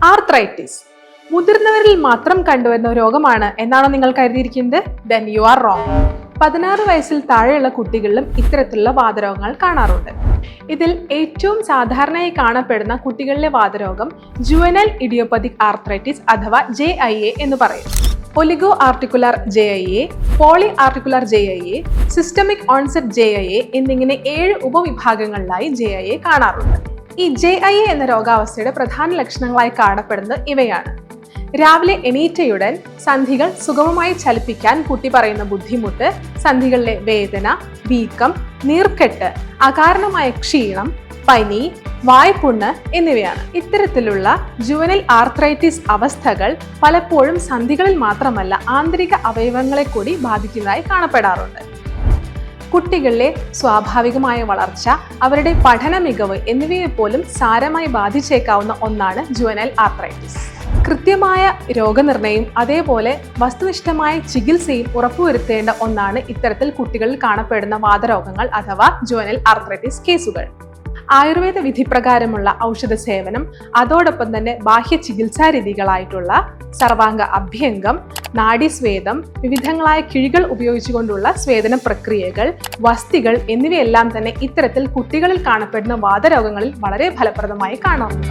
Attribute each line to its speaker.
Speaker 1: Arthritis മുതിർന്നവരിൽ മാത്രം കണ്ടുവരുന്ന രോഗമാണ് എന്നാണോ നിങ്ങൾ കരുതിയിരിക്കുന്നത്? Then you are wrong. 16 വയസ്സിൽ താഴെയുള്ള കുട്ടികളിലും ഇത്തരത്തിലുള്ള വാതരോഗങ്ങൾ കാണാറുണ്ട്. ഇതിൽ ഏറ്റവും സാധാരണയായി കാണപ്പെടുന്ന കുട്ടികളിലെ വാതരോഗം ജുവനൈൽ ഇഡിയോപതിക് ആർത്രൈറ്റിസ് അഥവാ JIA എന്ന് പറയും. Oligoarticular JIA, polyarticular JIA, systemic onset JIA എന്നിങ്ങനെ 7 ഉപവിഭാഗങ്ങളിലായി JIA കാണാറുണ്ട്. ഈ JIA എന്ന രോഗാവസ്ഥയുടെ പ്രധാന ലക്ഷണങ്ങളായി കാണപ്പെടുന്നത് ഇവയാണ്. രാവിലെ എണീറ്റയുടൻ സന്ധികൾ സുഗമമായി ചലിപ്പിക്കാൻ കുട്ടി പറയുന്ന ബുദ്ധിമുട്ട്, സന്ധികളിലെ വേദന, വീക്കം, നീർക്കെട്ട്, അകാരണമായ ക്ഷീണം, പനി, വായ്പുണ്ണ് എന്നിവയാണ്. ഇത്തരത്തിലുള്ള ജുവനൈൽ ആർത്രൈറ്റിസ് അവസ്ഥകൾ പലപ്പോഴും സന്ധികളിൽ മാത്രമല്ല ആന്തരിക അവയവങ്ങളെ കൂടി ബാധിക്കുന്നതായി കാണപ്പെടാറുണ്ട്. കുട്ടികളിലെ സ്വാഭാവികമായ വളർച്ച, അവരുടെ പഠന മികവ് എന്നിവയെ പോലും സാരമായി ബാധിച്ചേക്കാവുന്ന ഒന്നാണ് ജുവനൈൽ ആർത്രൈറ്റിസ്. കൃത്യമായ രോഗനിർണയം അതേപോലെ വസ്തുനിഷ്ഠമായ ചികിത്സയും ഉറപ്പുവരുത്തേണ്ട ഒന്നാണ് ഇത്തരത്തിൽ കുട്ടികളിൽ കാണപ്പെടുന്ന വാതരോഗങ്ങൾ അഥവാ ജുവനൈൽ ആർത്രൈറ്റിസ് കേസുകൾ. ആയുർവേദ വിധിപ്രകാരമുള്ള ഔഷധ സേവനം, അതോടൊപ്പം തന്നെ ബാഹ്യ ചികിത്സാ രീതികളായിട്ടുള്ള സർവാംഗ അഭ്യംഗം, നാഡീസ്വേദം, വിവിധങ്ങളായ കിഴികൾ ഉപയോഗിച്ചുകൊണ്ടുള്ള സ്വേദന പ്രക്രിയകൾ, വസ്തികൾ എന്നിവയെല്ലാം തന്നെ ഇത്തരത്തിൽ കുട്ടികളിൽ കാണപ്പെടുന്ന വാതരോഗങ്ങളിൽ വളരെ ഫലപ്രദമായി കാണാറുണ്ട്.